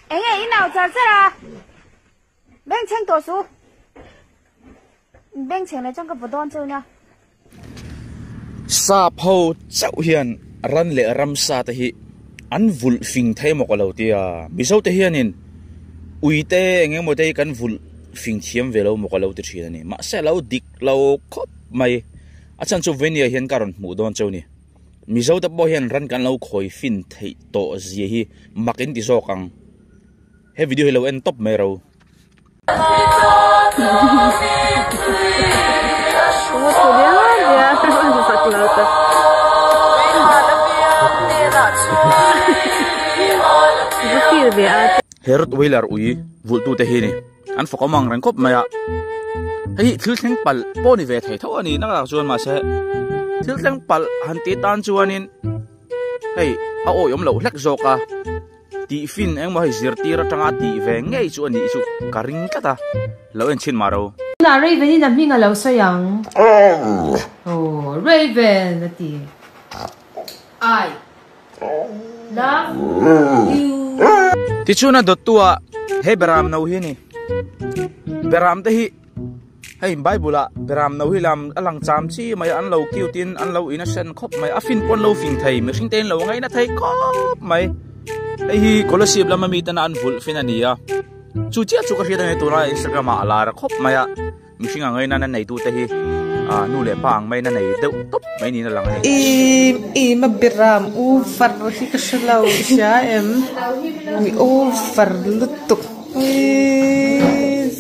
ngei nào giờ ra bên trên tổ số bên trên này trong cái bột đòn chơi nha sa phô chậu hiền ran lệ ram sa te hi an vulh fing thei mo lo tia mizo te hianin uite engem mo te kan vulh fing thiam velo mo lo te thina ni ma se lo dik lo khop mai achan chu venia hian karon mu don chau ni mizo te bo hian ran kan lo khoi fin thei to zia hi makin ti so kang he video hello en top mai ro herut wilar ui vultu te hi ni an fokamang ran khop maya hei thil thleng pal poni ve thei tho ani na chuan ma se thil thleng pal han ti tan chuanin hei a oyom lo hlek zoka ti fin eng ma hizir tira tanga ti ve ngei chu ani chu karing kata lo en chin maro na raven in a minga lo sayang oh raven ati ai love you ti chuna dot tua he beram no hi ni beram te hi hei bible beram no hi lam alang cham chi mai an lo kiutin an lo innocent khop mai afin pon lo fing thei mi hring ten lo ngai na thei khop mai hi kolosib lama mi tan an vulh fin ania chu chia chu ka hria ne tura instagram ala ra khop maya mi hringa ngai na nei tu te hi nu le pang mai na nei deuh top mai ni na lang i ma biram u far hi ka shlau sha em mi u far lutuk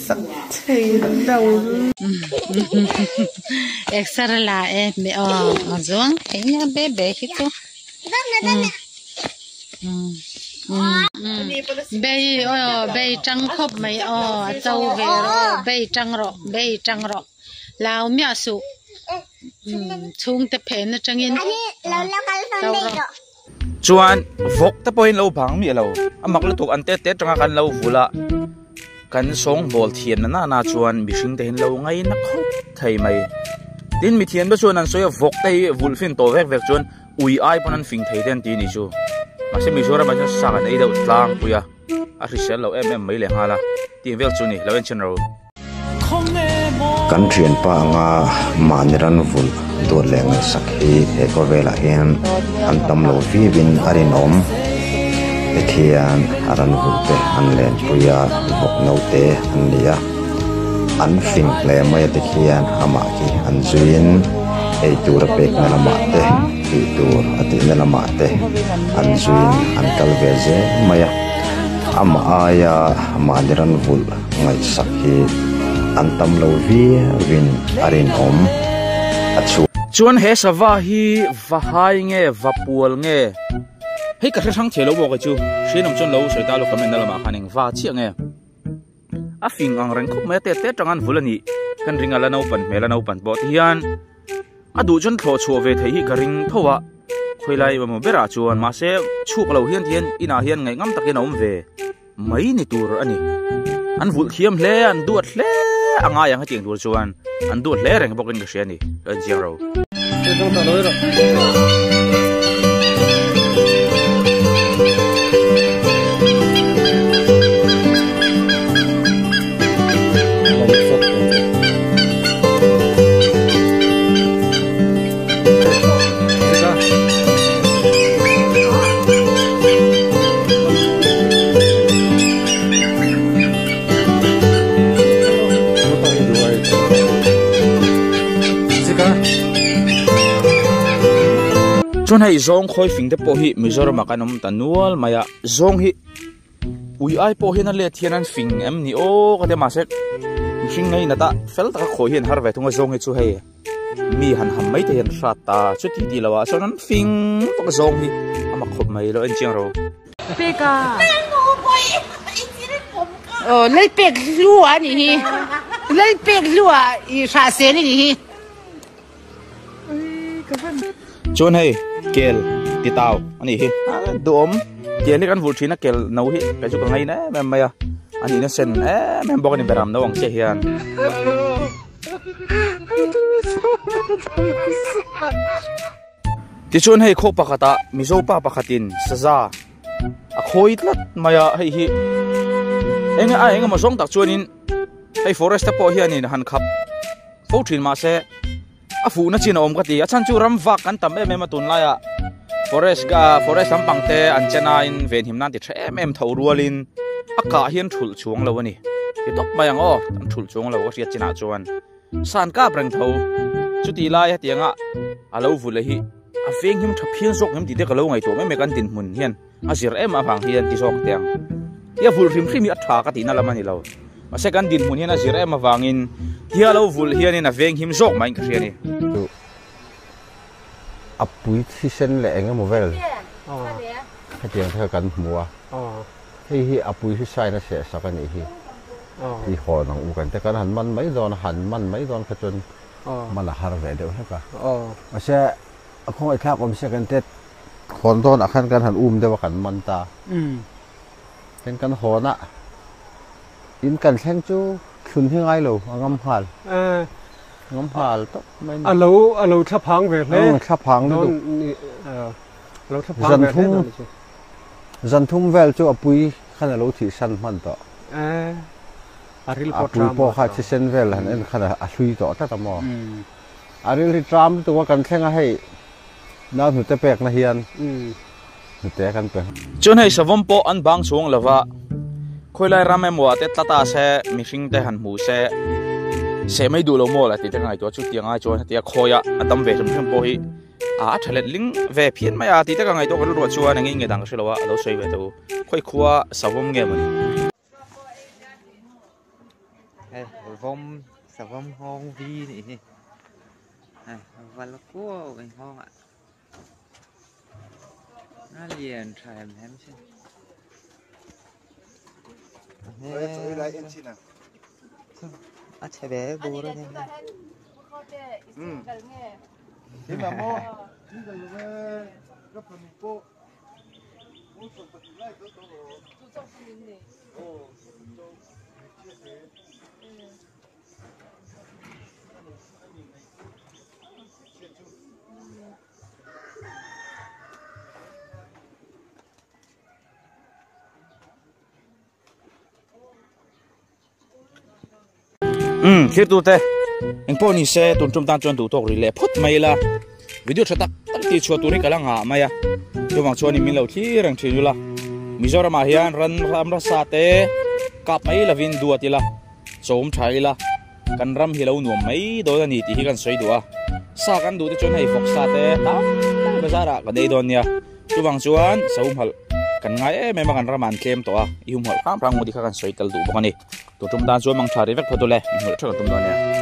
sak thei lau extra la me azong enya bebe hito bay trăng khop mày châu về rồi bay trăng rồi lao mía su chung tập phèn nó trăng in chuan vok ta point lo bang mi lo amak lu tuk ante te tanga kan lo vula kan song bol thian na chuan mi hring te hin lo ngai na khop thei mai tin mi thian ba chuan an soya vok te vulfin to vek chuan ui ai pon an fing thei ten ti ni chu masih mizoram macam sangat ada utlang puya arisel lo mai le hala ti vel chu ni lo en chen ro kan thian pa nga maniran vul dor leng sakhi eko vela hian an tam lo vi bin arinom ethian aran vul te an len puya bok no te an lia an fing le mai te khian ama ki an zuin ei tur pek na lama te ti tur ati na lama te an zuin an kalveze maya ama aya maniran vul ngai sakhi antam lo vi win arin om achu chuan he sawa hi vahai nge vapul nge hei ka thang thelo bo ka chu hrinam chon lo soita lo comment lama khaning va chi nge a fing ang reng khop me te tangan vulani kan ringa la no pan mela no pan bo hian adu chon thlo chu ve thei hi ka ring thowa khoilai ba mo bera chuan ma se chuk lo hian ina hian ngai ngam takin om ve mai ni tur ani an vul khiam hle an duat hle anga yang hating dur chuan an duat hle reng bokin ka hriani an zero chuan hei zong khoi fing te po hi mizoram akanom tanual maya zong hi ui ai po hian le thian an fing em ni o ka te ma se hring ngai na ta fel ta khoi hian har ve thunga zong hi chu hei mi han ham mai te hian hra ta chu ti lawa chuan an fing to ka zong hi ama khop mai lo en chiang ro peka lấy pek lúa nè hi lấy pek lúa i sa se ni hi chuan hei kel ti taw ani hi dom kel kan vul thina kel no hi ka chu ka ngai na mem maya ani na sen mem bok ni beram no ang che hian ti chuan hei kho pakata mizo pa pakhatin saza a khoi tlat maya hei hi enga ma zong tak chuanin hei forest ta po hianin han khap fo thin ma se a fu na chin om ka ti a chan chu ram vak kan tam em tun la ya forest am pangte an chena in ven him nan ti the em tho rualin a ka hian thul chuang lo ani ti tok mayang o an thul chuang lo ka ria china chuan san ka brang tho chu ti lai hatianga alo vu le hi a feng him thaphian sok him ti de ka lo ngai to me kan tin mun hian a zir em a phang hian ti sok tiang ya vul rim rim a tha ka ti na lamani lo ma second din mun hian a zir em a wangin dia lo vul hian in a veng him sok mai ka riani apui thi sen le enga movel hatiang tha kan hmuwa hi apui hi sai na se sakani hi hi ho nang u kan te kan han man mai don kha chun mala har ve de ha ka ma se khoi thak om se kan te khon don akhan kan han de wa kan man ta kan ho na in kan thleng chu khun hi ngai lo ngam hal to mai alo tha phang ve le tha phang do alo tha phang ve zan thum vel chu apui khana lo thi san man to aril po kha chi sen vel han en khana a hlui to ta mo aril ri tram to wa kan thlenga hei na nu te pek na hian nu te kan pe chun hei savom po an bang chuang lova khoilai rame mo te tata se mihring te han mu se mai du lo mo la ti te ngai to chu tianga chon tia khoya atam ve thum po hi a thalet ling ve phian maya ti te ka ngai to ka ru chuan angi nge dang shlowa alo sei ve to khoi khuwa savom nge mani savom hong vi ni và cua mình hong ạ nó liền thèm hem chứ à trẻ bé bố đó nên thế mà mo khir tu te engpo ni se tun tum tan chon tu tok ri le phut mai la video chatak tak ti chho tu ri kala nga maya tu wang choni min lo thi rang thinu la mizoram a hian ran ram ra sa te kap mai la vin du atila chom thai la kan ram hi lo nuam mai do ni ti hi kan soi du a sa kan du te chon hei fok sa te ta bazara ka dei don nia tu wang chuan saum hal kan ngai me ma kan raman kem to a i hum hal kham rang mo di kha kan soi tel du bokani to tum dan chu mang thari vek phodole hol thak tum don nia